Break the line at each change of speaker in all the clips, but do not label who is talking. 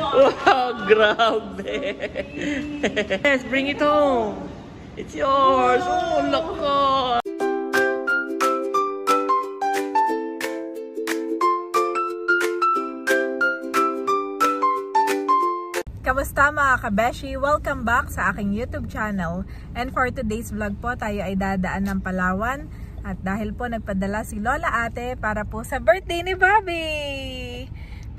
Wow, grabe. Yes, bring it home. It's yours. Oh, loko.
Kamusta mga kabeshi? Welcome back sa aking YouTube channel. And for today's vlog po, tayo ay dadaan ng Palawan. At dahil po nagpadala si Lola Ate para po sa birthday ni Bobby.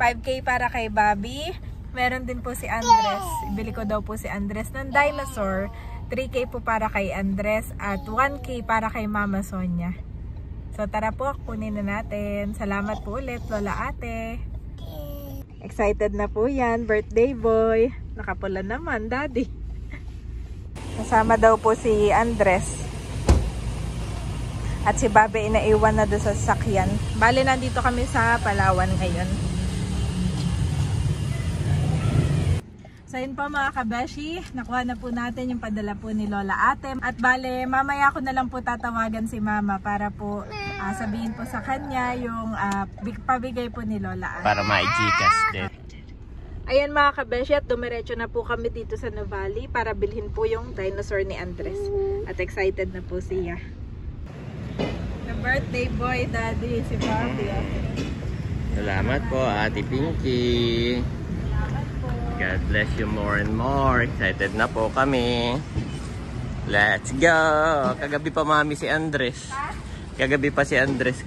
5K para kay Bobby. Meron din po si Andres. Ibili ko daw po si Andres ng dinosaur. 3K po para kay Andres at 1K para kay Mama Sonia. So tara po, kunin na natin. Salamat po ulit Lola Ate. Excited na po yan, birthday boy. Nakapula naman, daddy. Kasama daw po si Andres. At si Bobby inaiwan na doon sa sasakyan. Bali, nandito kami sa Palawan ngayon. So yun po mga kabeshi, nakuha na po natin yung padala po ni Lola Ate. At bale, mamaya ko na lang po tatawagan si Mama para po sabihin po sa kanya yung pabigay po ni Lola Ate.
Para ma-Gcash din.
Ayan mga kabeshi, at dumiretso na po kami dito sa Nuvali para bilhin po yung dinosaur ni Andres. At excited na po siya. The birthday boy, daddy, si Bobby.
Salamat po, Ate Pinky. God bless you more and more. Excited na po kami. Let's go! Kagabi pa mami si Andres. Kagabi pa si Andres.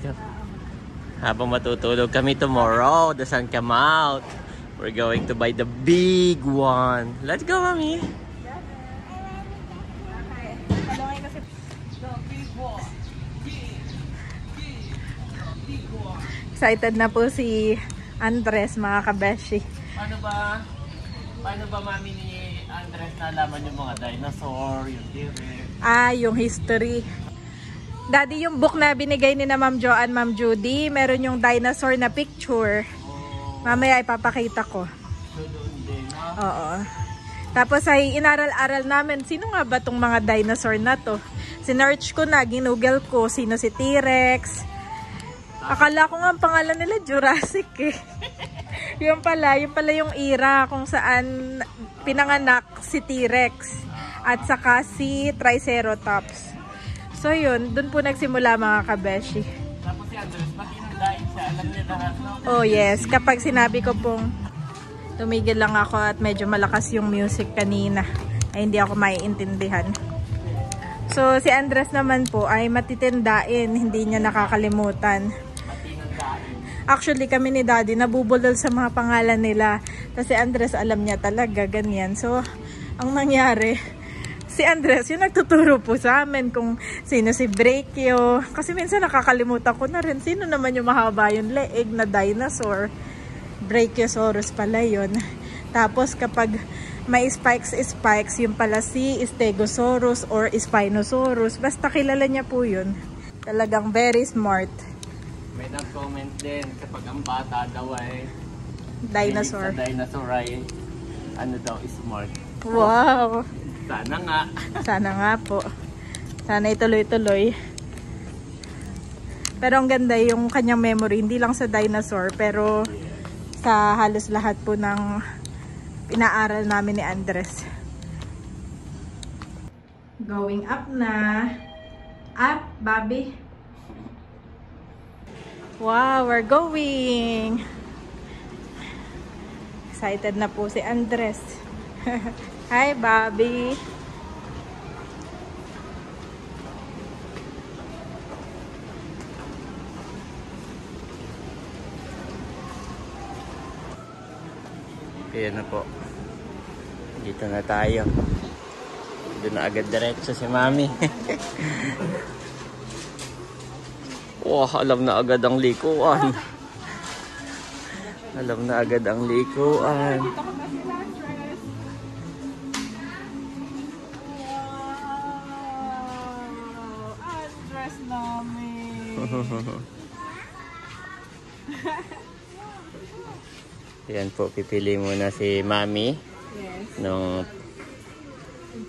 Habang matutulog kami tomorrow, the sun come out. We're going to buy the big one. Let's go, mami!
Excited na po si Andres mga kabeshi.
Paano ba mami ni Andres nalaman yung mga dinosaur, yung T-Rex?
Yung history. Daddy, yung book na binigay ni na Ma'am Jo and Ma'am Judy, meron yung dinosaur na picture. Mamaya ipapakita ko. Oo. Tapos ay inaral-aral namin, sino nga ba tong mga dinosaur na to? Sinearch ko na, ginugel ko, sino si T-Rex. Akala ko nga ang pangalan nila Jurassic eh. Yung pala yung era kung saan pinanganak si T-Rex at saka si Triceratops. So yun, dun po nagsimula mga kabeshi.
Tapos si Andres, pati nagdaing siya, alam niya lahat, no?
Oh yes, kapag sinabi ko pong tumigil lang ako at medyo malakas yung music kanina, ay hindi ako maiintindihan. So si Andres naman po ay matitindain, hindi niya nakakalimutan. Actually kami ni Daddy nabubulol sa mga pangalan nila. Kasi Andres alam niya talaga ganyan. So ang nangyari, si Andres yung nagtuturo po sa amin kung sino si Brachio. Kasi minsan nakakalimutan ko na rin sino naman yung mahaba yung leeg na dinosaur. Brachiosaurus pala yun. Tapos kapag may spikes yung pala si Stegosaurus or Spinosaurus. Basta kilala niya po yun. Talagang very smart.
May nag-comment din kapag ang bata daw ay
Dinosaur.
sa dinosaur ay ano daw, smart.
Wow!
Sana nga.
Sana nga po. Sana ituloy-tuloy. Pero ang ganda yung kanyang memory. Hindi lang sa dinosaur pero sa halos lahat po ng pinaaral namin ni Andres. Going up na. Up, Bobby. Wow, we're going. Excited na po si Andres. Hi, Bobby.
Ayan na po. Dito na tayo. Doon na agad diretso si Mami. Wow, alam na agad ang likuan. Alam na agad ang likuan.
Andres namin.
Ayan po, pipili muna si Mami.
Yes.
Nung
Yung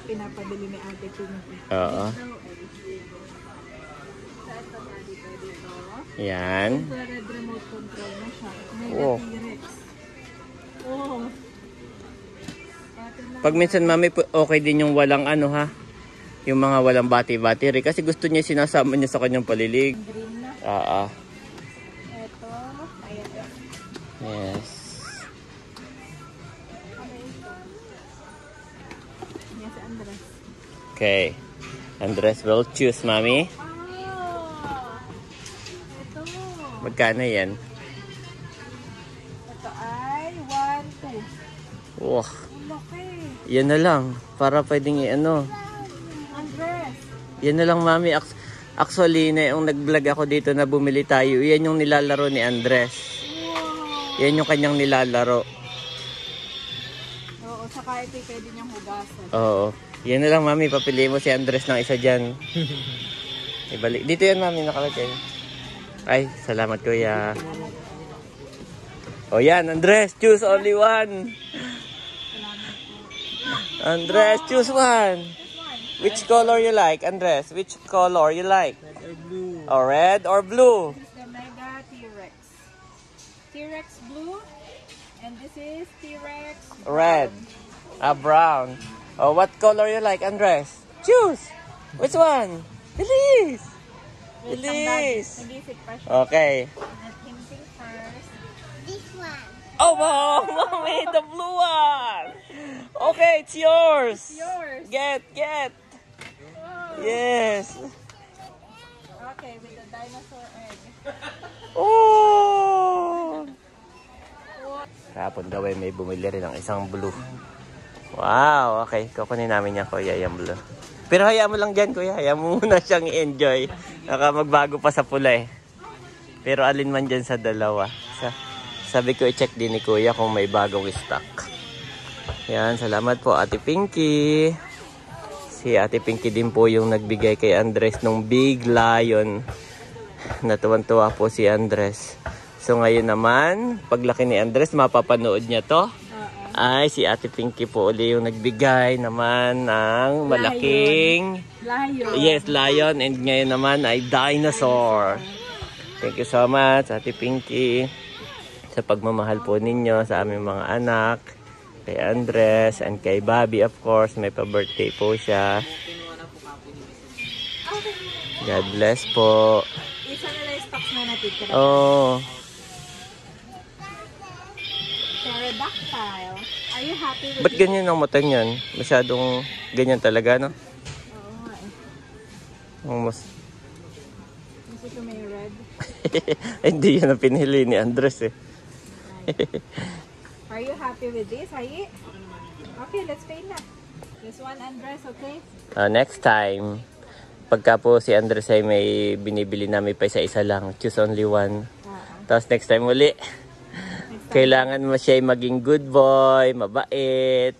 pinapabili ni Ate Pinky.
oo.
Dito.
Yan.
Red remote control na siya.
Oh. Pag minsan mami, okay din yung walang ano ha. Yung mga walang battery. Kasi gusto niya sinasama niya sa kanyang palilig.
Green na. Ito. Ayan.
Yes.
Yes, Andres.
Okay. Andres will choose, mami.
Ito.
Magkano yan?
Ito ay 1, 2.
Wow.
Laki.
Yan na lang. Para pwedeng i-ano.
Andres.
Yan na lang, mami. Actually, yung nag-vlog ako dito na bumili tayo, yan yung nilalaro ni Andres.
Wow.
Yan yung kanyang nilalaro.
Oo, saka ito pwede niyang hugasan.
Oo. Yan na lang, mami. Papili mo si Andres ng isa dyan. Ibalik. Dito yan, mami. Nakalagay. Ay, salamat, kuya. O yan, Andres. Choose only one. Andres, choose one. Which color you like, Andres? Which color you like?
Red or blue?
Or red or blue?
This is the Mega T-Rex. T-Rex blue. And this is T-Rex
Red. Brown. Oh, what color you like, Andres? Choose. Which one? Bilis. Bilis.
Nag-isip pa siya.
Okay.
Let him think first. This one.
Oh, wow, mommy, the blue one. Okay, it's yours.
It's yours.
Get.
Wow.
Yes.
Okay, with the dinosaur egg.
Oh. Kapon daw may bumili rin ng isang blue. Wow, okay. Kukunin namin yan, kuya, yung blue. Pero hayaan mo lang dyan, kuya. Hayaan mo muna siyang i-enjoy. Naka magbago pa sa pula eh. Pero alin man dyan sa dalawa. Sabi ko i-check din ni kuya kung may bagong stock. Yan, salamat po Ate Pinky. Si Ate Pinky din po yung nagbigay kay Andres nung Big Lion. Natuwan-tuwa po si Andres. So ngayon naman, paglaki ni Andres, mapapanood niya to. Ay, si Ate Pinky po uli yung nagbigay naman ng malaking...
Lion.
Yes, lion. And ngayon naman ay dinosaur. Thank you so much, Ate Pinky, sa pagmamahal po ninyo sa aming mga anak. Kay Andres and kay Bobby, of course. May pa-birthday po siya. God bless po.
Isa na lang stocks na natitira.
Oh.
Pterodactyl. Are you happy with
Ba't ganyan ang mata niyan? Masyadong ganyan talaga, no?
Oo nga eh.
Mas...
Gusto ko may red.
Hindi yan ang pinili ni Andres eh.
Are you happy with this, Hai? Okay, let's pay na. This one, Andres, okay?
Next time, pagka po si Andres ay may binibili namin pa isa-isa lang, choose only one. Tapos next time uli, kailangan mo siya maging good boy, mabait.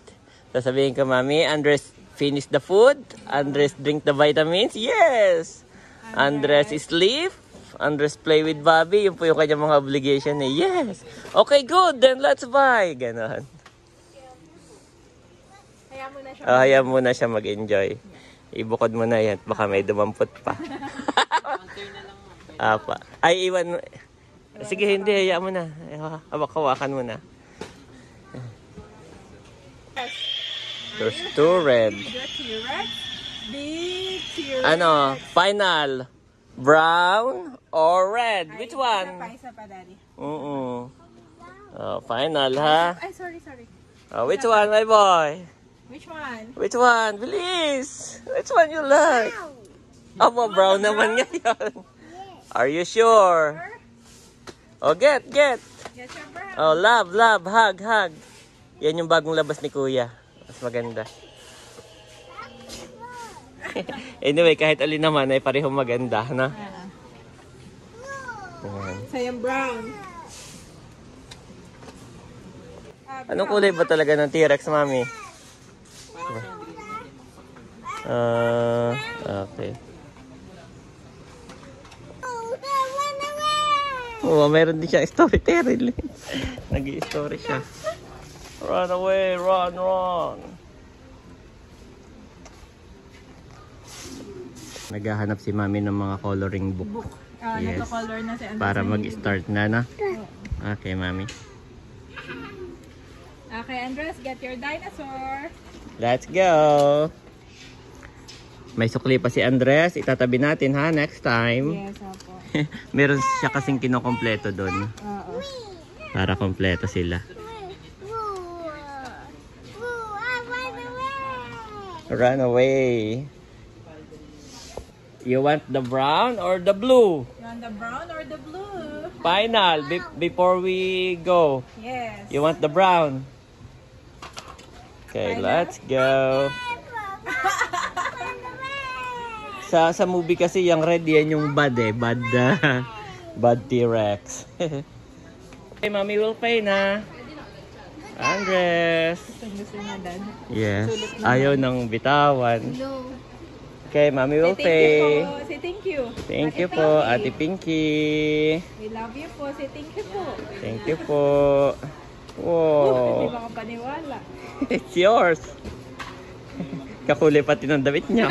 Sasabihin ka, Mami, Andres finish the food? Andres drink the vitamins? Yes! Andres sleep? Andres play with Bobby? Yun po yung kanyang mga obligation eh. Yes! Okay, good! Then let's buy! Ganon. Hayaan mo na siya mag-enjoy. Ibukod mo na yan. Baka may dumampot pa. Apa. Ay, iwan mo. Sige, hindi. Hayaan mo na. Hawakan mo na. There's two red.
Big T-Rex.
Ano? Final. Brown or red? Which one?
Isa pa, Daddy.
Final, ha?
Ay, sorry.
Which one, my boy?
Which one?
Which one? Please. Which one you like? Aba, brown naman ngayon. Are you sure? Oh, get.
Get your brown.
Oh, love, hug. Yan yung bagong labas ni Kuya. Mas maganda. Anyway, kahit alin naman ay parehong maganda, no?
Sayang brown.
Anong kulay ba talaga ng T-Rex, Mami? Okay. Oh, meron din siya storyteller. Nag-i-story siya. Run away, run. Naghahanap si Mami ng mga coloring book. Yes.
Nagko-color na si Andres.
Para mag-start na, no? Okay, Mami.
Okay, Andres, get your dinosaur.
Let's go! May sukli pa si Andres. Itatabi natin ha, next time.
Yes, opo.
Meron siya kasing kinokompleto doon.
Oo.
Para kompleto sila. Run away. You want the brown or the blue?
You want the brown or the blue?
Final, before we go.
Yes.
You want the brown? Okay, let's go. Sa movie kasi yung red yan yung bad eh. Bad T-Rex. Okay, mommy will pay na. Andres.
Gusto niya, Dad.
Yes. Ayaw nang bitawan. Okay, mommy will pay.
Say thank you.
Thank you po, Ate Pinky.
We love you po. Say thank you po.
Thank you po.
Hindi
Wow.
makapaniwala.
It's yours. Kakulay pati ng damit niya.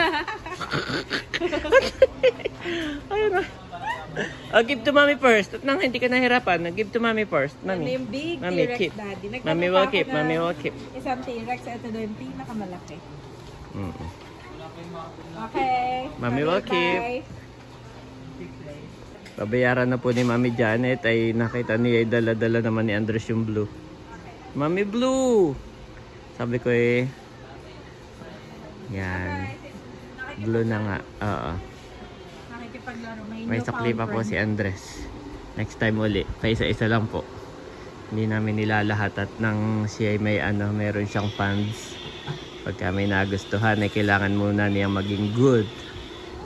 Ayun na. Give to mommy first. At nang hindi ka nahirapan, give to mommy first. Mommy.
Yung big
Mommy,
T-Rex,
keep.
Daddy.
Mommy will keep. Mommy will keep.
Isang T-Rex. Ito daw yung pinakamalaki.
Mm-mm.
Okay.
Mommy will keep. Babayaran na po ni Mami Janet ay nakita niya ay dala-dala naman ni Andres yung blue. Mami blue! Sabi ko eh. Yan. Blue na nga. Oo.
Nakikipaglaro.
May sakli pa po si Andres. Next time uli. Paisa-isa lang po. Hindi namin nilalahat at nang siya ay may meron siyang fans. Pagka may nagustuhan ay kailangan muna niya maging good.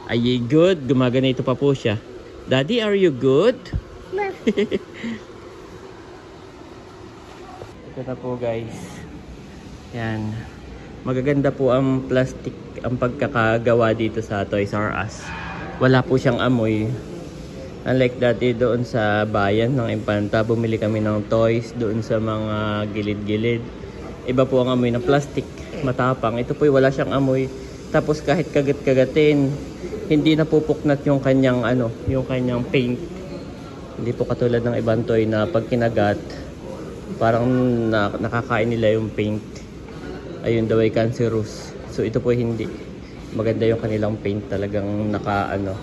Are you good? Gumaganito pa po siya. Daddy, are you good? Ito na po guys. Yan. Magaganda po ang plastic, ang pagkakagawa dito sa Toys R Us. Wala po siyang amoy. Unlike dati doon sa bayan ng Impanta, bumili kami ng toys doon sa mga gilid-gilid. Iba po ang amoy ng plastic. Matapang. Ito po wala siyang amoy. Tapos kahit kagat-kagatin, hindi napupuknat yung kanyang yung kanyang paint. Hindi po katulad ng ibang toy na pag kinagat, parang nakakain nila yung paint. Ayun daw ay cancerous. So ito po hindi. Maganda yung kanilang paint, talagang nakabaon,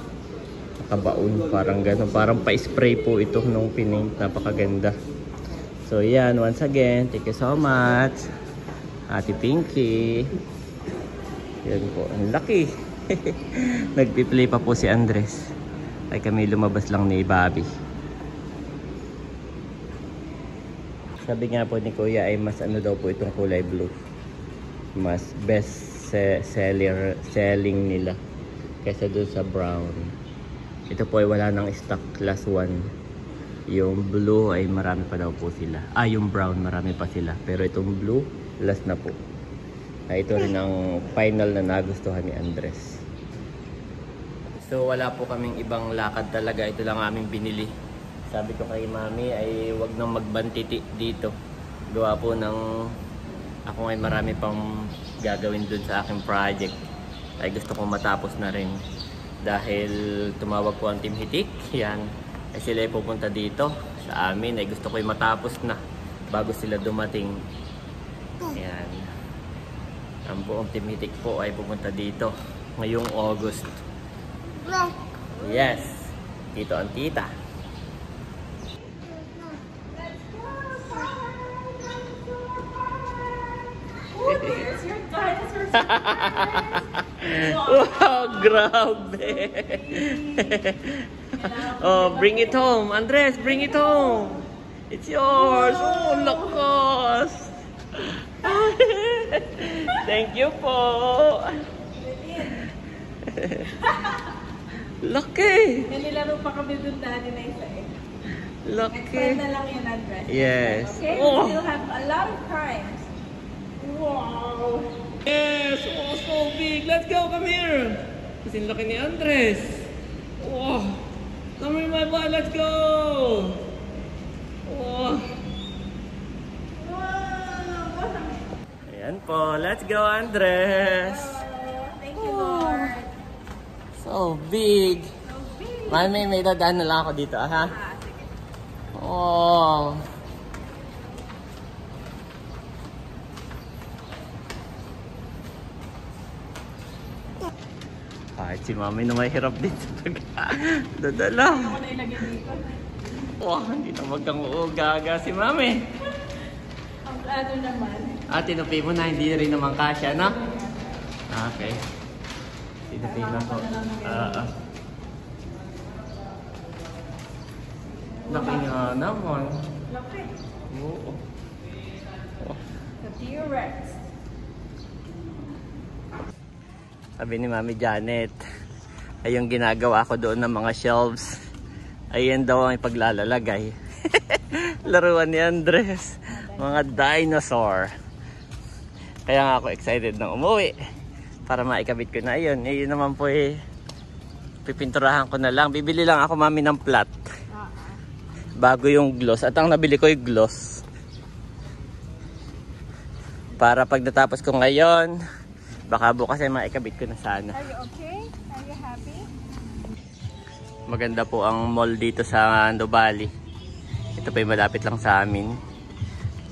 parang gano'n. Parang pa-spray po ito nung pinaint, napakaganda. So yan, once again, thank you so much, Ate Pinky. Yan po, ang laki. Nagpi-play pa po si Andres. Ay kami lumabas lang ni Bobby. Sabi nga po ni Kuya ay mas daw po itong kulay blue. Mas best selling nila kaysa doon sa brown. Ito po ay wala ng stock, class 1. Yung blue ay marami pa daw po sila. Yung brown marami pa sila. Pero itong blue, last na po. Ito rin ang final na nagustuhan ni Andres. So wala po kaming ibang lakad talaga. Ito lang aming binili. Sabi ko kay Mami ay wag nang magbantiti dito. Gawa po ng ako ay marami pang gagawin dun sa aking project. Ay gusto kong matapos na rin. Dahil tumawag po ang Team Hitik. Yan. Ay sila ay pupunta dito sa amin. Ay gusto ko ay matapos na bago sila dumating. Yan. Ang buong Team Hitik po ay pupunta dito ngayong August. Yes. Dito ang tita. Wow, grabe. Oh, bring it home. Andres, bring it home. It's yours. Oh, lakas. Thank you po. Laki.
Nilaro pa kami dun dati na isa eh.
Laki.
Na lang yun, Andres.
Yes.
Okay,
Oh.
we still have a lot of times. Wow.
Yes. Oh, so big. Let's go. Come here. Kasi laki ni Andres. Wow. Come here, my boy. Let's go. Wow. Ayan po. Let's go, Andres.
Thank you, Lord.
So big. Mami, may dadaan na lang ako dito, ha?
Sige.
Oh. Kahit si mami na mahirap din sa pag-dadala.
Ako na ilagay dito.
Wow, hindi na magkang-uugaga si mami.
Ang ano naman.
Tinupi mo na, hindi rin naman kasya, no? Okay. Tinupi na po. Laki nga naman.
Laki.
Oo.
The T-Rex.
Sabi ni Mami Janet, ay yung ginagawa ko doon ng mga shelves, ayan daw ang ipaglalalagay. Laruan ni Andres. Mga dinosaur. Kaya nga ako excited nang umuwi para maikabit ko na yun. Yun naman po pipinturahan ko na lang. Bibili lang ako mami ng plat bago yung gloss. At ang nabili ko yung gloss para pag natapos ko ngayon, baka bukas ay maikabit ko na sana.
Are you okay? Are you happy?
Maganda po ang mall dito sa Nubali. Ito pa yung malapit lang sa amin.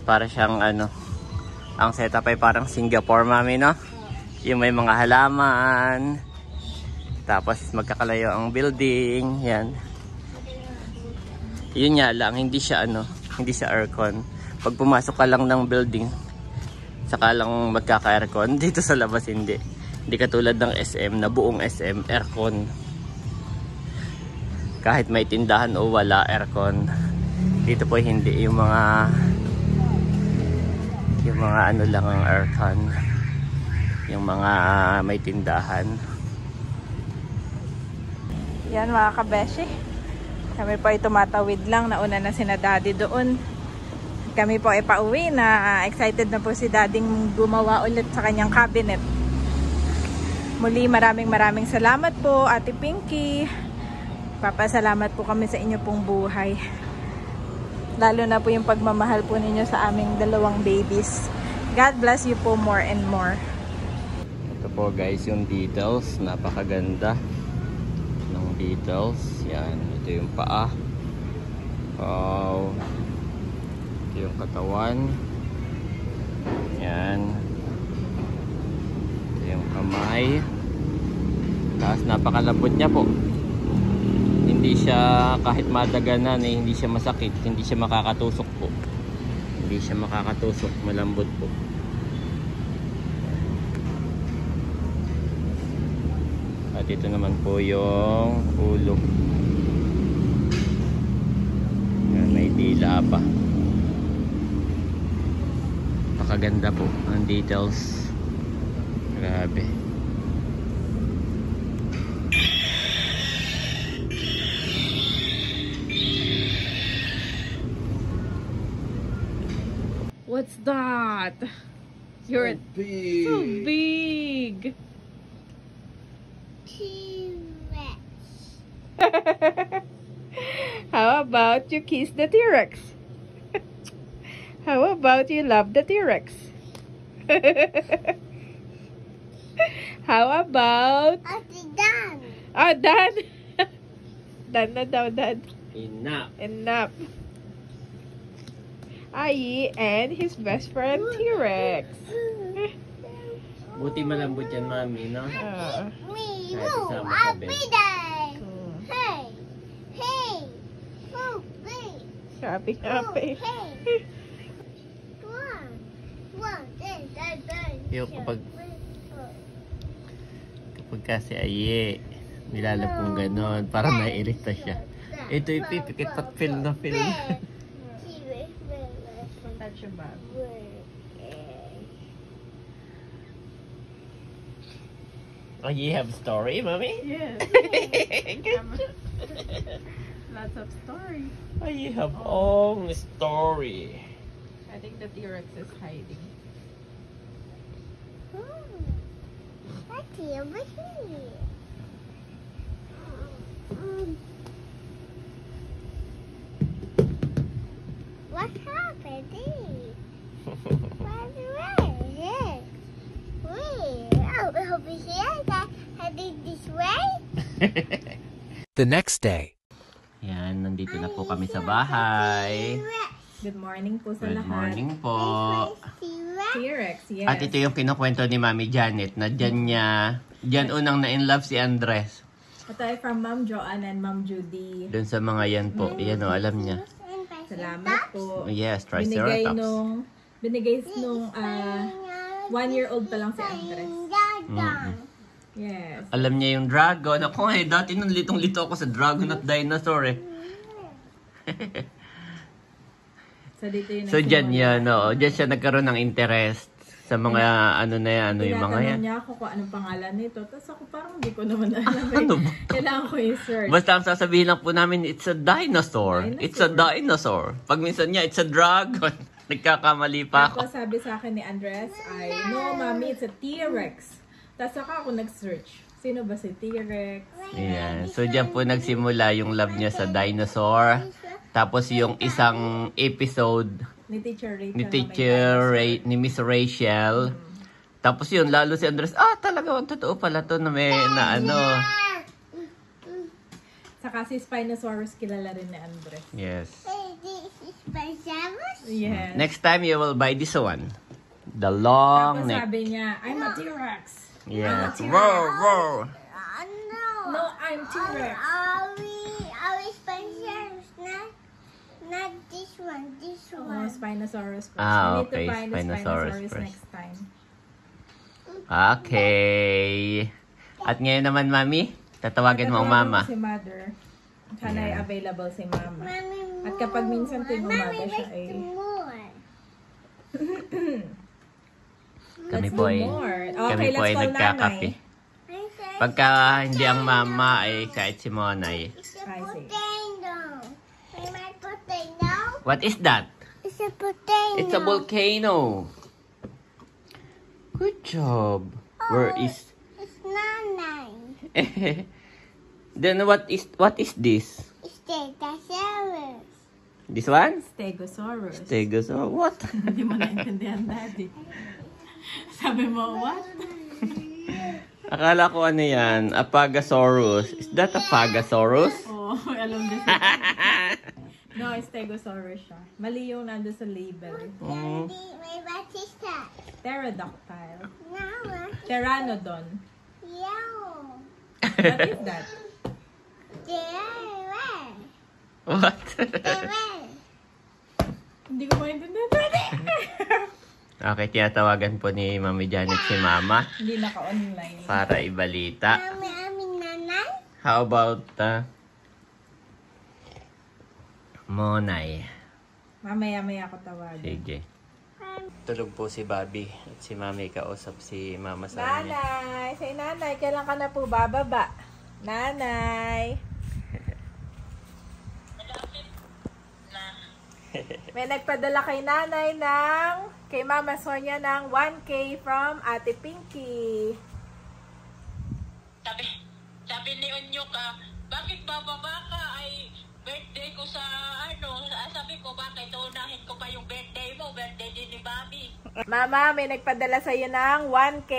Para siyang ang setup ay parang Singapore, mami, no? Yung may mga halaman. Tapos magkakalayo ang building. Yan. Yun nga lang, hindi siya hindi siya aircon. Pag pumasok ka lang ng building, saka lang magkaka-aircon. Dito sa labas hindi. Hindi katulad ng SM na buong SM aircon. Kahit may tindahan o wala aircon. Dito po hindi, yung mga lang ang aircon. Yung mga may tindahan.
Yan mga kabeshi. Kami po ay tumatawid lang. Nauna na si na daddy doon. Kami po ay pauwi na. Excited na po si dadding gumawa ulit sa kanyang cabinet. Muli maraming salamat po Ate Pinky. Papasalamat po kami sa inyo pong buhay. Lalo na po yung pagmamahal po ninyo sa aming dalawang babies. God bless you po more and more.
Ito po guys yung details. Napakaganda ng details. Yan. Ito yung paa. Wow. Ito yung katawan. Yan. Ito yung kamay. Tapos napakalambot niya po. Hindi siya kahit madaganan hindi siya masakit, hindi siya makakatusok po. Hindi siya makakatusok, malambot po. At ito naman po yung ulo. Yan, may dila pa. Pakaganda po ang details. Grabe.
What's that? You're
big.
so big.
T-Rex.
How about you kiss the T-Rex? How about you love the T-Rex? How about...
Ate Dan.
Oh, done. Done na daw, done.
Enough.
Enough. Ai and his best friend T-Rex.
Buti malambot yan, mami, no?
Me.
Kahit
Woo.
isama
I'll
sa
be
bed.
there. Hey. Hey. Woo. Hey.
Happy, happy.
Hey. One.
Yung kapag kasi aye, nilalapong ganon, para mairita siya. Ito yung pipikit at feel na feel.
Touch your bag.
Oh, you have story, mommy?
Yes. Lots of story.
Oh, you have own story.
I think the T-Rex is hiding.
That's over here. What happened? Where's it? Over here. That heading this way.
The next day.
Yan, nandito na po kami sa bahay.
Good morning po sa
Good
lahat.
morning po.
T-Rex, yes.
At ito yung kinukwento ni Mami Janet na dyan niya Diyan unang na-in-love si Andres.
Ito ay from Ma'am Joanne and Ma'am Judy.
Doon sa mga yan po. Yan o, alam niya.
Salamat po.
Yes,
Binigay
Triceratops.
nung 1-year-old pa lang si Andres. Yes.
Alam niya yung dragon. Ako dati nung litong-lito ako sa dragon at dinosaur eh.
So, dito yung
So, dyan yan, no? Dyan siya nagkaroon ng interest sa mga ano na yan, ano yung mga yan.
Tinatanong niya ako kung anong pangalan nito. Tapos ako parang hindi ko naman alam.
Ano ba?
Kailangan ko i-search.
Basta ang sasabihin lang po namin, it's a dinosaur. It's a dinosaur. Pag minsan niya, it's a dragon. Nagkakamali pa ako.
Tapos sabi sa akin ni Andres ay, no, mommy, it's a T-Rex. Tapos saka ako nag-search. Sino ba si T-Rex?
Ayan. So, dyan po nagsimula yung love niya sa dinosaur. Tapos yung isang episode
Ni Teacher Rachel.
ni ni Miss Rachel. Tapos yun, lalo si Andres, talaga, totoo pala to na may na ano.
Saka si Spinosaurus kilala rin ni Andres.
Yes.
This is pajamas?
Yes.
Next time, you will buy this one. The long
Tapos
neck.
sabi niya, I'm a T-Rex.
Yes. Roar, roar.
No.
No, I'm T-Rex.
Are we pajamas? Not this one. This
Oh,
one.
Spinosaurus first.
Ah,
We need
okay,
to find the
Spinosaurus
Spinosaurus
first.
next time.
Okay. At ngayon naman, Mami, tatawagan mo ang mama.
Tatawagan ko si mother. Sana ay available si mama.
Mommy,
At kapag minsan tuwing umaga
Mommy,
siya
let's
ay...
do more.
Kami
Let's
po
do
ay,
more.
kami
Okay,
po ay
let's call
nagkakape.
nanay.
Pagka hindi ang mama ay kahit si Monay.
It's a
I see.
potato. My potato.
What is that?
It's a potato.
It's a volcano. Good job. Where is...
It's not nice.
Then what is this?
It's Stegosaurus.
This one?
Stegosaurus.
Stegosaurus. What?
Hindi mo naintindihan, Daddy. Sabi mo, what?
Akala ko ano yan, Apagasaurus. Is that Apagasaurus?
Oh, alam din. No, Stegosaurus siya. Mali yung nandun sa label.
Mm.
Daddy, what is that?
Pterodactyl.
No,
Pteranodon.
yeah.
What is that?
There.
What?
There.
Hindi ko maintindihan, Daddy.
Okay, tinatawagan po ni Mami Janet si Mama
Hindi naka-online.
para ibalita.
Mami, nanay.
How about Monay?
Mamaya-maya ako tawagin.
Sige. Tulog po si Bobby at si Mami kausap si Mama sa kanya.
Nanay! Say, nanay, kailan ka na po bababa? Nanay! May nagpadala kay nanay kay Mama Sonia ng 1K from Ate Pinky.
Sabi ni Onyo ka, bakit bababa ka? Ay, birthday ko sa sabi ko, bakit unahin ko pa yung birthday mo? Birthday din ni Bobby.
Mama, may nagpadala sa'yo ng 1K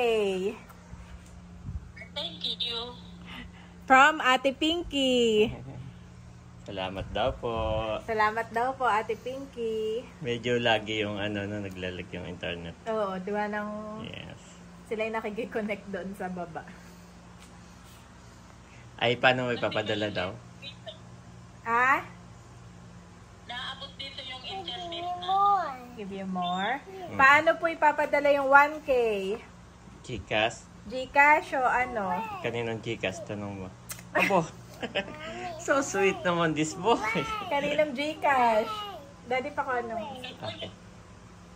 Thank you.
from Ate Pinky.
Salamat daw po.
Salamat daw po, Ate Pinky.
Medyo lagi yung naglalag yung internet.
Oo, diba nang
Yes.
sila yung nakikiconnect doon sa baba.
Ay, paano may papadala daw?
Ah?
Naabot dito yung internet na.
More.
Give you more? Paano po ipapadala yung 1K?
Gcash?
Gcash o ano?
Kaninong Gcash? Tanong mo. Abo. So sweet naman this boy.
Kaninong Gcash? Daddy pa ko ano?
Okay.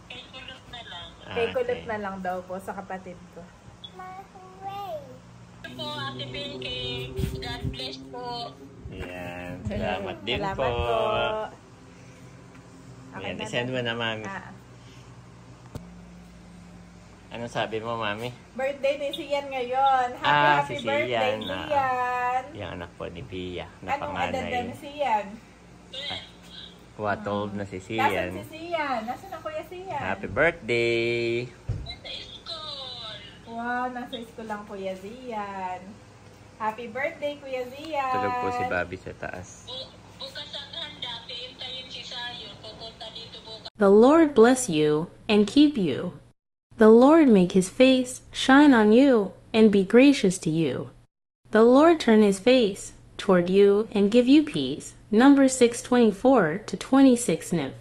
Kay kulot na lang.
Kay kulot na lang daw po sa kapatid ko.
Ito po, Ate Pinky. God bless po.
Yan. Salamat din
Salamat
po.
Okay
Yan.
na,
Isend mo na, Mami.
Ah.
Anong sabi mo, Mami?
Birthday ni Sian ngayon. Happy, happy
si
birthday,
Sian.
Sian.
Yung anak po ni Pia. Na
Anong edad na ni
panganay.
Sian?
12 na si
Nasaan
Sian.
si Sian? Nasaan ang Kuya Sian?
Happy birthday!
Sa school.
Wow, nasa school lang Kuya Zian. Happy birthday, Kuya Zian.
Tulog po si Bobby sa taas.
Bukas ang handa, piintayin si Sayon. Pupunta dito bukas.
The Lord bless you and keep you. The Lord make his face shine on you and be gracious to you. The Lord turn his face toward you and give you peace. Numbers 6:24 to 26 Nif.